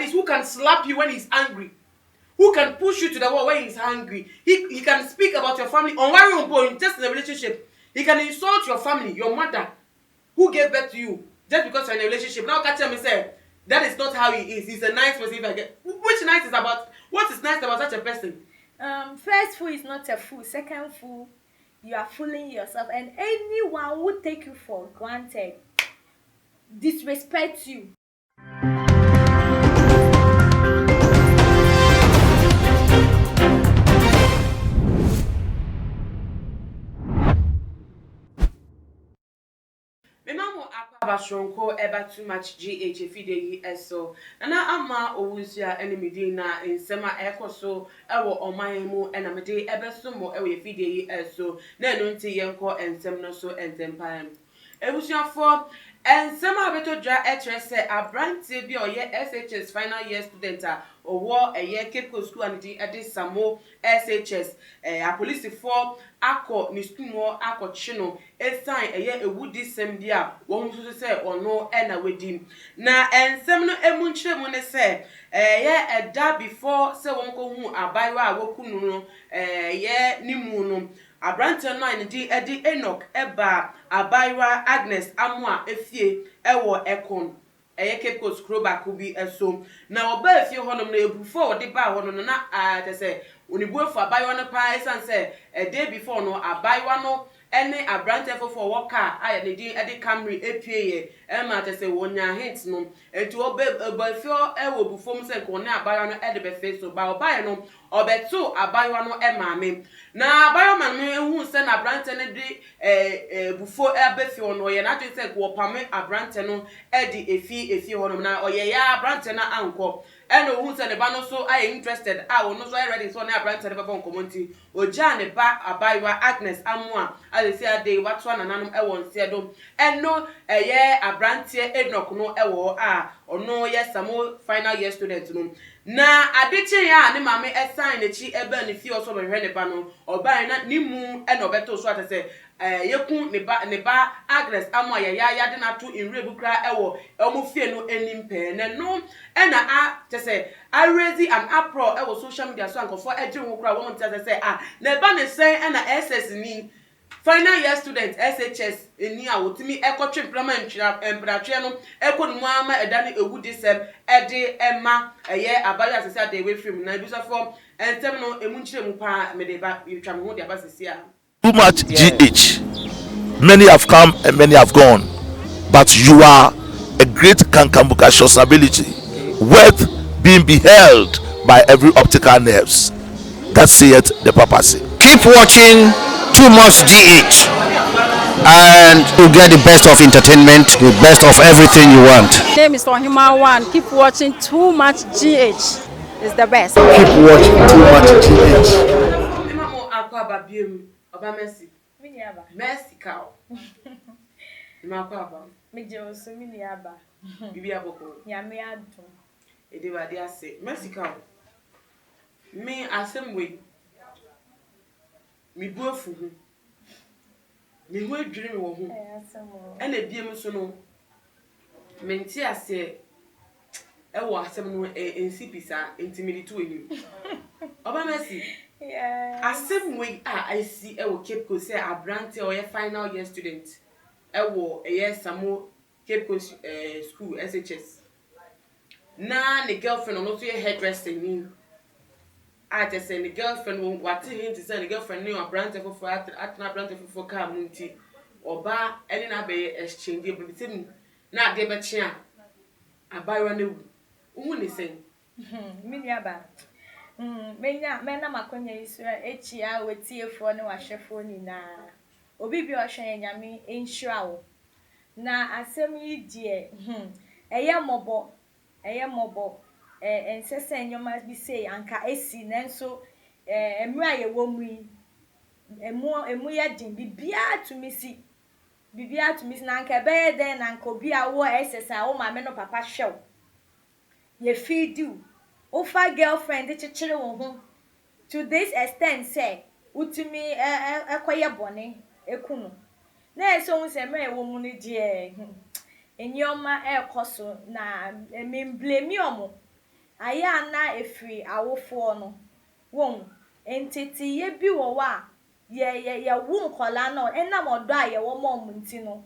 this, who can slap you when he's angry, who can push you to the wall when he's hungry. He can speak about your family on one room point, just in a relationship. He can insult your family, your mother, who gave birth to you, just because you're in a relationship. Now catch him and say, that is not how he is. He's a nice person. If I get which nice is about what is nice about such a person? First fool is not a fool. Second fool, you are fooling yourself. And anyone who take you for granted disrespect you. Memamu akwa bashronko eba too much GH efide yi eso. Nana ama owusia enemidi na nsema ekoso ewo oman mu enamede ebeso mo ewo efide yi eso. Na enu nti yenko ensem no so entempam. Ebusuafo ensema abeto dra etrese abrante bi oye SHS final year student a owo eye Cape Coast School and di Samo SHS a police for akọ ni skumo akọ chino esan eye ewudi sem dia wo nso se ono na wedim na ensem no emu nkyere mu ne se eye eda before se won ko hu abaiwa a wokunu no ye nimu no abrante no an di edi Enoch eba abaiwa Agnes Amua efie ewo ekon eye Cape Coast Kroba kubi eso na oba efie honom na ebufo odi ba hono na te se onibuefo abaiwa no pa esan se a day before no abaiwa no ene abrante for worker aye ne din edi Camry epie e ma te se wonya hit no etu obefio ewo bufom se ko ne abaiwa no ede be face so ba obaye no obeto abaiwa no maame na abaiwa man me hu se na abrante ne di bufo ebefio no ye na te se ko pame abrante no edi efi honom na oye ya abrante na anko eno hu se ne ba no so I interested no so I ready so na abrante ne ba bon community oja ne ba abaiwa Agnes Amua alesi ade watwa nananom ewo nsedo eno eye abrante Enoch no ewo ono ye Samo final year student no na adeche ya ne mame esign nechi ebe ne fi oso behwe ne ba no oban na nimu eno beto so atese yekun ne ba Agnes Amua ya de na to inrebu kra ewo omufie no enimpe ne no ena tese I raise an uproar ewo social media so ankofo eje wo kra wo ntase se ne ba ne sen ena SS ni final year student SHS eni a wotimi ekotwe implement empratwe no ekonu ama edani ewudi sem ede ema eye abaya asese ade we film na bisafo entem no emu nkyire mu pa medeba yitwa me ho de abasese a too much GH. Many have come and many have gone, but you are a great kankambukacious ability worth being beheld by every optical nerves. That saith the papacy. Keep watching Too Much GH and you get the best of entertainment, the best of everything you want. My name is Ohima One. Keep watching Too Much GH. It's the best. Keep watching Too Much GH. Memo akwa babiem oba Mercy. Miniaba. Mercy cow. Memo akwa ba. Meje oso miniaba. Bibi aboko. Nyame adum. Ede wade ase. Mercy cow. Me asem we. Mi buafu hu. Mi hu adwiri me wo hu. Asemo. Ena biem so no. Menti ase ewo asem no ensipisa intimidate to enim. Oba Mercy. Yeah. Asem we I see ewo Cape Coast say abrante or final year student. Ewo Samo Cape Coast school SHS. Na the girlfriend or not your hairdresser ni. I just say the girlfriend what him to say the girlfriend knew abrante for at na abrante for car munti. Oba any na be exchange but tim na de be chia. Abaywa na wu. Uhu ni say. Miniaba. Mena makonya isura echi a wetiefo ne wahwefo ni na obi bi ohwe nyame enhyira wo na asem yi die eye mobo ensese nyoma bi sei anka esi nanso emu aye wo mu yi emu ya din bibia tumisi na anka be den na anka obi a wo esesa wo ma me no papa hwew ye feedu Ofa girlfriend chichiri wo ho to this extent say utimi ekoye bone ekunu na eso hu se me wo mu ni die enyoma ekoso na me blame omo aya na efiri awofo no won entiti ye bi wo wa ye wu nkola no enam odo a ye wo mom nti no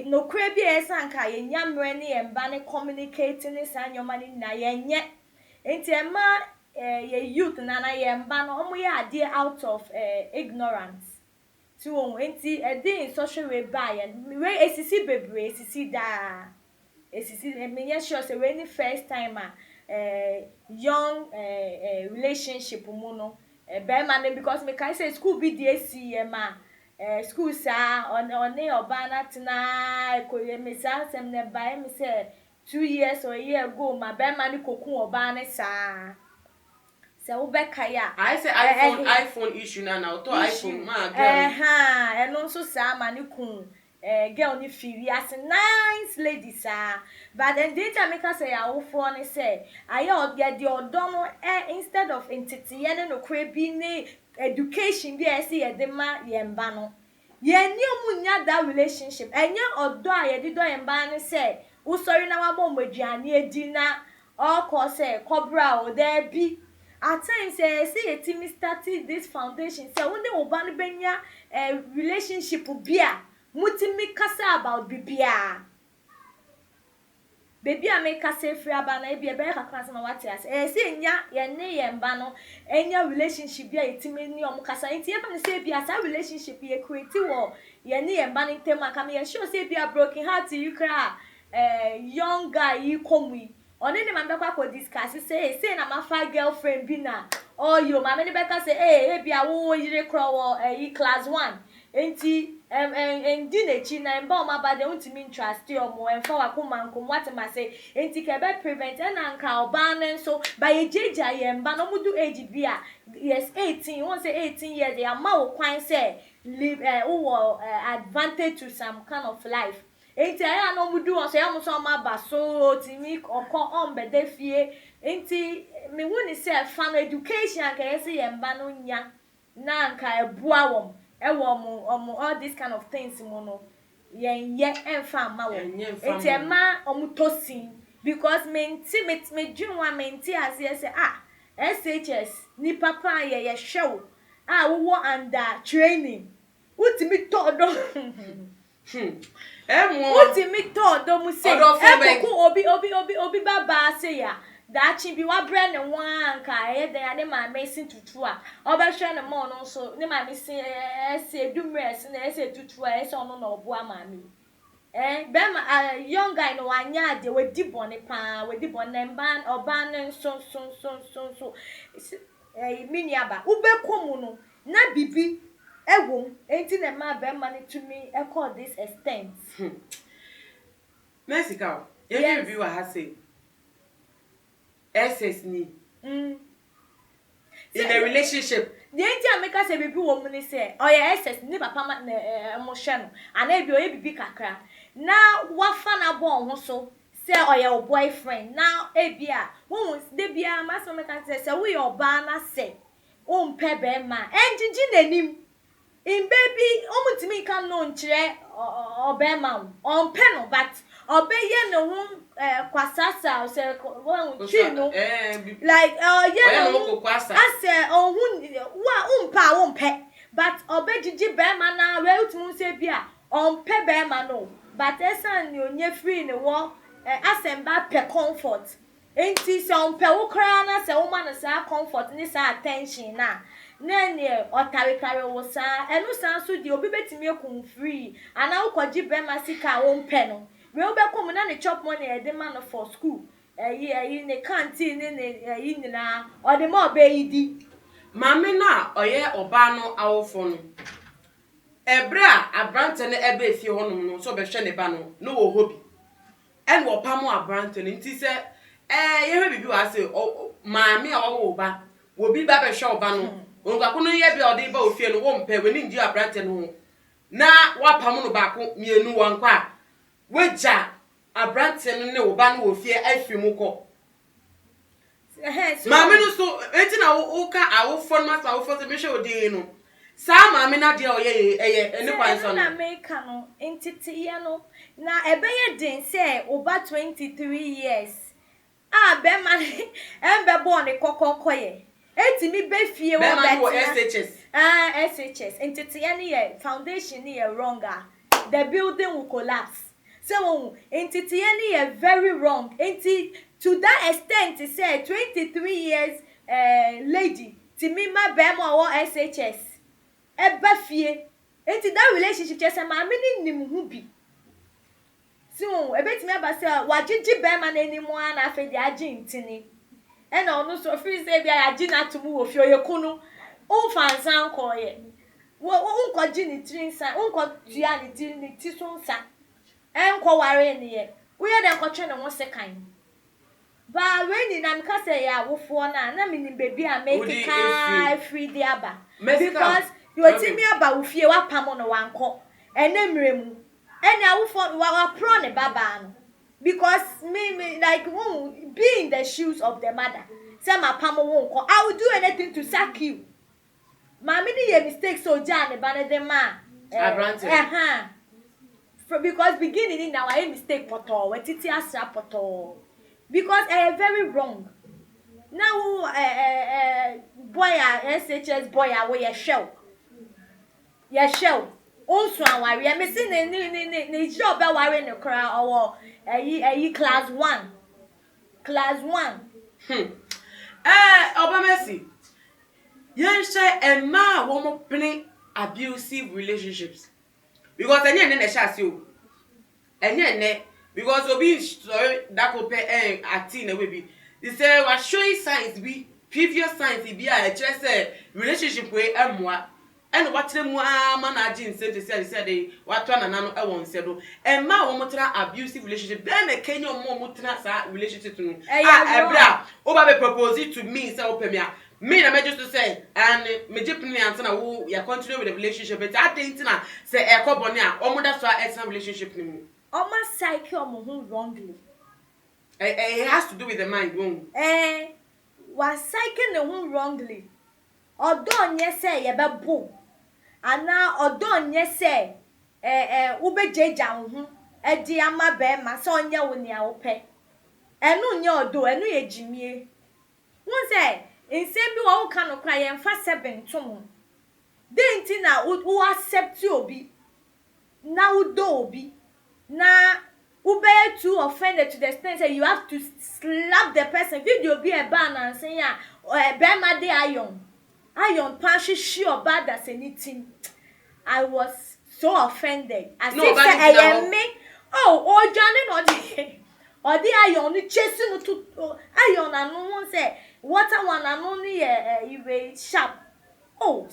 no kure bi esanka ye nyamre ne ye mba ne communicate ne sanyoma ne na ye nye enti ema ye youth na ye mba no omo ye ade out of ignorance so won enti in social way ba ye we esisi bebre esisi da esisi me ye sure say we ni first time young relationship mu no be man because me can say school be DSC ma school sa on oba na tena ko ye me sa sem ne ba me say 2 years or a year ago ma be man kokun oba na sa se wo be kaya I say iPhone issue na to iPhone ma girl eno so sa ma ni kun girl ni firi as nice lady sa but then data make us say awo for ni say aye get the odono instead of entity ye no kure bi ni education bi e say ye de ma ye mba no ye ni omunya that relationship enye odo a ye di do ye mba ni say wo sorry na wa mo aduane edi na all cause say cobra o there bi at times say etimi started this foundation say when they oba no benya relationship bia mutimi kasa about bibia baby a make kasa free aba na bia be kakra se ma wate as say nya ye ne ye mba no enya relationship bia etimi ni om kasa enti e ba ne say bia sa relationship ye create wo ye ne ye mba ne tema ka me ye sure say bia broken heart you cry young guy you come we oni ni mambe kwa discuss say na ma fa girlfriend bi na you mama ni beka say bia wo yire kro wo class 1 enti endi na chi na mba o ma ba de untimi trust yo mo enfa wa kuma nkom what ma say enti ke be prevent na nka oba na so ba ye jeja ye mba no mudu age bia yes 18 won say 18 years they ama wo kwan say live advantage to some kind of life enti aya no mudu on so ya muso ma ba so timi okọ on be de fie enti me woni say fan education ka yesi ye mba no nya na nka ebua wom all this kind of things mo no ye emfa ma wo enti ma omutosin because me dwinwa me nti ase say SHS ni papa ye hwew wo under training utimi todo utimi todo mu say obi baba say ya da chi bi wa bre ne wan ka e den ade ma mesin tutu a oba hwe ne mo no so ne ma mesin ese dumres na ese tutu a ese ono na obo ama mi bem young guy no anya ade we di bone mban oba ne so mini aba ubekomu no na bibi ewom enti na ma be ma ne tumi e call this extent Mexico every viewer has say SS ni in a relationship the enti ameka say bibi wo mu ni say oya SS ni papa ma mo hwe no ana ebi oya bibi kakra na wafa na bo ho so say oya o boyfriend now ebia won de bia ma so meka say we oba na say o mpe be ma enjiji nanim in baby omutimi kan no nchire obema on pen no but obeye no hu kwasasa say won chi no like ye no kwasa ase ohun wa umpe but obejiji be ma na we utumu say bia on pe be ma no but esan ni onye free ni wo asemba pe comfort enti se on pe wo kra na se wo ma na sa comfort ni sa attention na nene otarikare wo sa enu san so di obi betimi ekun free ana ukoji be ma sika wo mpe no we obekom na ne chop money e de man for school yi ne canteen ne yi na o de mo be yidi mame na oye oba no awofo no ebra abrante ne ebe efie honum no so be hwe ne ba no wo hobi en wo pamo abrante ne nti se ye hwe bibi wa se mame a wo ba wo bi ba be hwe oba no onga kuno ye bi odi ba ofie no wo mpe we ni ndi abrante no na wa pamo no ba ko mienu wankwa weja abrante no ne wo ba no ofie afi mu ko mame no so enti na wo ka awofo no masa awofo se be hwe odi no sa mame na de oye eni kwan so na America no entity ye no na ebeye den say oba 23 years be man be born e kokokoye etimi be fie wo SHS SHS entity any foundation ni wronger the building will collapse so entity any very wrong enti to that extent it said 23 years lady timima be mo wo SHS eba fie enti that relationship just ma me ni nim hu bi so ebetimi abase wagigi be ma na enimu na afa di agi ntini e na onu so free say bia agi na tumu wo fie oyekunu unfansan koye wo unko gi ni trinsa unko tua ni ti so nsa enko ware ni ye wo ye de nkotwe ne ho sekan ba we ni na mka say ya wofo na me ni baby a make kai free di aba because you timi aba wo fie wa pam no wanko enemremu ene awofo wa pro ne baba no because me like be in the shoes of the mother say my pam wonko I will do anything to sack you mama ni ye mistake so jane ba ne dem ma because beginning now I mistake poto we titi asra poto because very wrong now boy SHS boy we ye shell onso aware me se ne job be ware ne kra owo class 1 Obamesi yen share emma wo mo pene abusive relationships because enye ne sha se o enye ne because obi story that ko pe acting na we bi they say was showing signs be previous signs e bi a just relationship we emwa eno watere mu ama na agi nse say dey wato na no e won se do emma wo motera abusive relationship then e kenya mo motera sa relationship no ebra o ba be propose to me say open me na me just to say and me jeep ni answer na wo ya continue with the relationship but I think na say e ko boni a o mo da so a relationship ni mu o ma psyche o mo hu wrongly it has to do with the mind won wa psyche ne hu wrongly odo nye say ye bebo ana odo nye say wo bejeja ho di ama be ma so onye wo ni a wo pe enu nye odo enu ye jimie won say insem bi wo ka no kra ye mfa 7 tom den ti na wo accept obi na wo do obi na wo be too offended to the extent that you have to slap the person video be e ban and say ya be ma dey iron passion sure bad as anything. I was so offended. As if say me Johnny or the iron chasing to iron and no one say water one and only you sharp. Oh,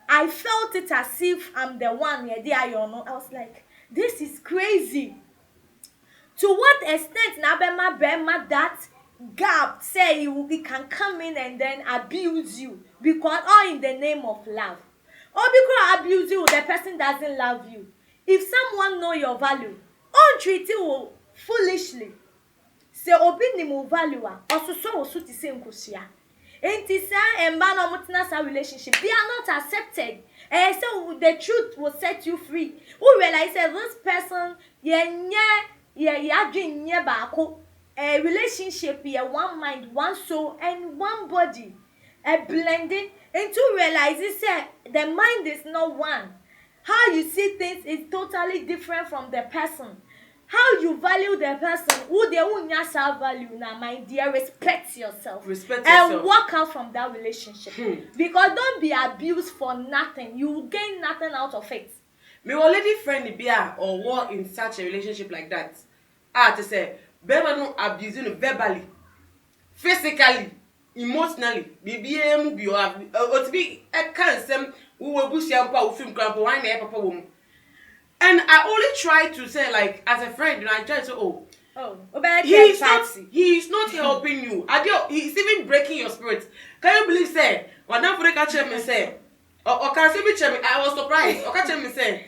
I felt it as if I'm the one here the iron. I was like, this is crazy. To what extent na bema that gap say he can come in and then abuse you because all in the name of love or because abuse you the person doesn't love you. If someone know your value on treat you foolishly say obi ni mo value ososo wo so ti se nkosia enti sa emba no mutena sa relationship they are not accepted so the truth will set you free. Who realize that this person adwin baako a relationship here one mind one soul and one body blending into realizing say the mind is not one. How you see things is totally different from the person. How you value the person who they unya self value now, my dear, respect yourself and walk out from that relationship because don't be abused for nothing. You will gain nothing out of it. Me already friend be or war in such a relationship like that. To say better no abusing verbally, physically, emotionally. Be or to be a cancer who will bush your power film grandpa wine papa woman. And I only try to say like as a friend, I try to he's not helping you. He's even breaking your spirit. Can you believe say when I put catch him and say or can see me I was surprised. Or catch him and say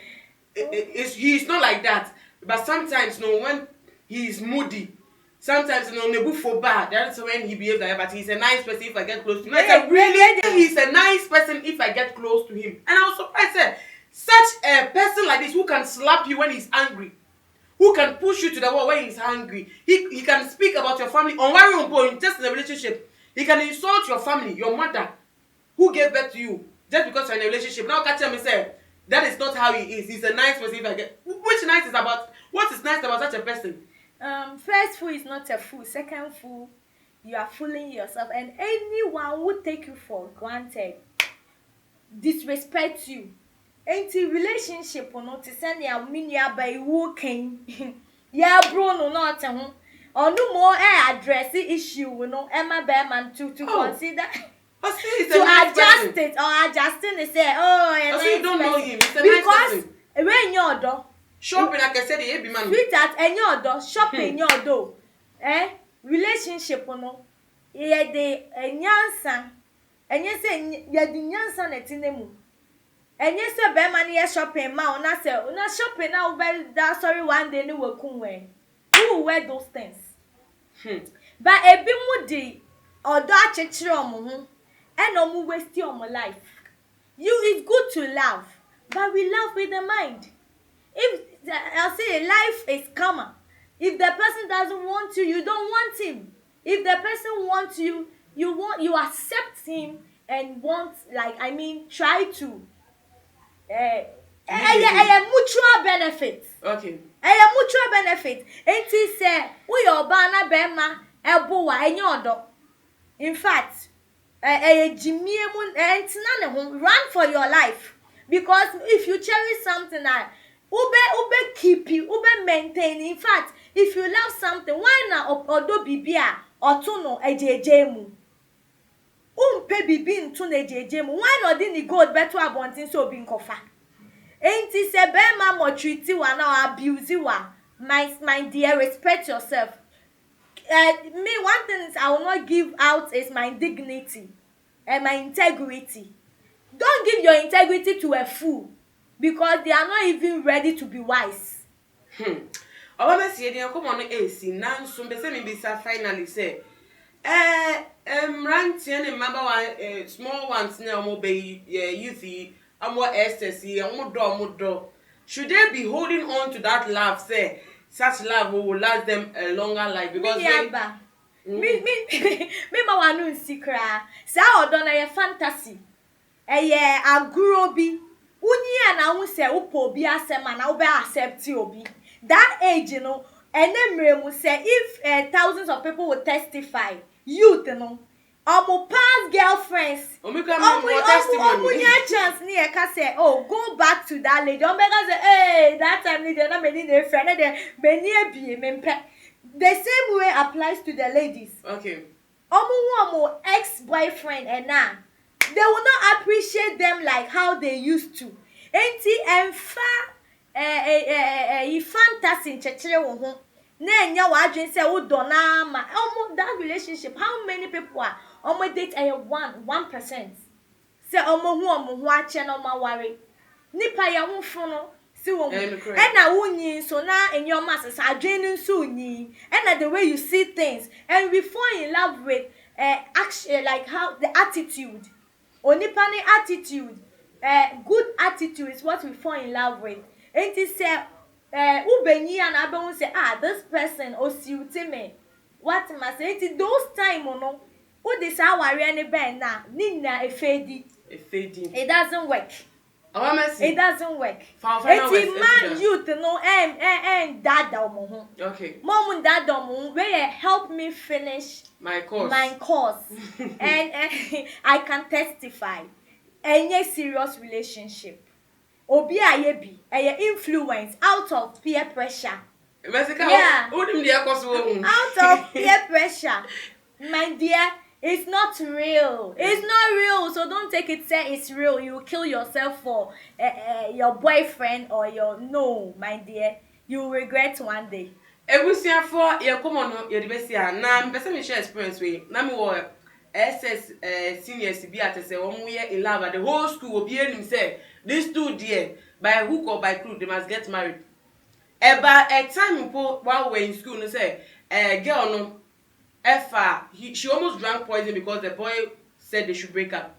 he's not like that. But sometimes when he's moody, sometimes nebu for bad. That's when he behaves like that. But he's a nice person if I get close to him. I said, really? He's a nice person if I get close to him. And I was surprised. Such a person like this who can slap you when he's angry, who can push you to the wall when he's hungry. He can speak about your family on one room point, just in a relationship. He can insult your family, your mother, who gave birth to you, just because you're in a relationship. Now catch him and say, that is not how he is. He's a nice person. If I get which nice is about what is nice about such a person? First fool is not a fool. Second fool, you are fooling yourself. And anyone who take you for granted, disrespect you. Enti relationship no te send ya mini abai working. Ya bro no not ho. Onu mo address issue no Emma Bearman to consider To adjust it or adjusting it say you don't know him. It's a because nice person. when you do Shopping like I said, the be man. sweetheart enyo do shopping enyo do relationship no ye de enyansa enye say ye de nyansa na tinemu enye say be man ye shopping ma una say una shopping now be that sorry one day ni wakun we who will wear those things but ebi mu di odo achechire omo ho and omo waste omo life. You it's good to love, but we love with the mind. If I say life is karma. If the person doesn't want you, you don't want him. If the person wants you, you accept him and want try to mutual benefit. Okay. Mutual benefit. Enti say we oba na bema ebo wa enye odo. In fact, jimie mu entina ne ho run for your life because if you cherish something ube keep you, ube maintain. In fact, if you love something, why na odo bibia otuno ejeje mu? Umpe bibi ntu na ejeje mu. Why not din gold better abontin so bi nkofa? Enti se be ma mo treat wa na abuse wa. My dear, respect yourself. Me one thing I will not give out is my dignity and my integrity. Don't give your integrity to a fool because they are not even ready to be wise. Oba me see dey come on AC na nso be say me be finally say ranting and remember one small ones na omo be youth omo ecstasy omo do should they be holding on to that love say such love will last them a longer life because me ma wanu nsikra sa odo na ye fantasy aguro bi unyi na hu se upo obi asema na ube accept obi that age no enemre mu say if thousands of people will testify youth no omo past girlfriends omo chance ni e ka say oh go back to that lady omo ka say hey that time ni dey na me ni dey friend na dey me ni ebie me mpe. The same way applies to the ladies. Okay. Omo ex-boyfriend and now they will not appreciate them like how they used to. Enti enfa fantasy chechere wo ho. Na enya wa adwen say wo do na ma. Omo that relationship how many people are omo date 1%. Say omo hu ache na omo worry. Nipa ya hu funu si wo mu na wunyi so na enyoma sesa adwenu nso unyi and the way you see things and we fall in love with action like how the attitude onipani attitude good attitude is what we fall in love with. And it say ubenyi and abon say this person osiute me what must say those time no who this aware any ben na nina efedi it doesn't work. It doesn't work. It's man youth no and dada omo ho. Okay. Mom and dada omo where help me finish my course. and I can testify. Any serious relationship. Obi ayebi influence out of peer pressure. Yeah. Out of peer pressure. My dear, it's not real. It's not real. So don't take it say it's real. You will kill yourself for your boyfriend or no, my dear. You will regret one day. Ebusia for ye come on ye besia na mpese me share experience we na me wo SS seniors bi atese wo mu ye in love the whole school obi enim say these two dear by hook or by crook they must get married. Eba a time while we in school no say girl no she almost drank poison because the boy said they should break up.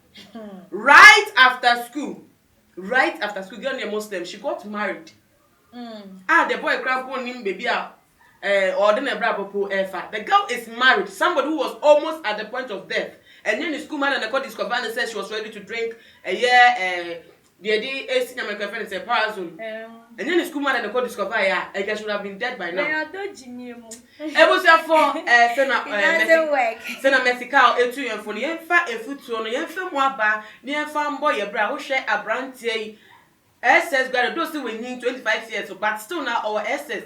Right after school, girl near Muslim, she got married. The boy crampo nim baby or the brabo efa. The girl is married, somebody who was almost at the point of death. And then the school man and the court discovered and said she was ready to drink a year the idea is in my girlfriend is a parazone. And then the school man and the court discovered I guess would have been dead by now. I was for Sena Mexical, a 2 and for the infant, a foot on the infant waba, near farm boy, a brow share a brandy. SS got a dose when 25 years, but still now our SS.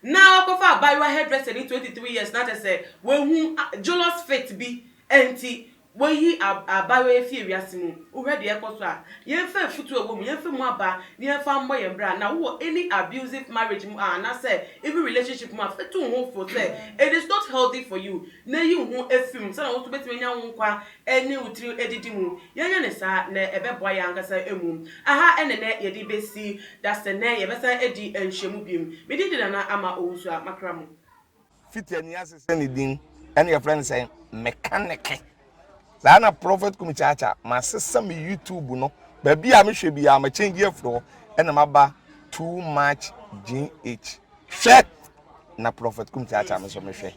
Now, go far by your hairdresser in 23 years, not to say, when whom Jolos fit be empty. When ye are by way of Fiasimu, who read the echosa, yen fair foot to a woman, yen from Waba, near farm boy and brand. Now, who any abusive marriage, and I say, every relationship must fit to home for say, it is not healthy for you. Nay, you won't a film, so I want to bet me young qua, and new to editing. Young is a ne a bad boy, and I say, aha, and a net ye debasy, that's the nay, a better eddy and shemubium. Me did an ama also at Macram. 50 years anything, and your friends say, mechanic. Lana prophet kumichacha my sister me YouTube no baby am hwe bia am change afro and am aba too much GH share na prophet kumichacha me so me hwe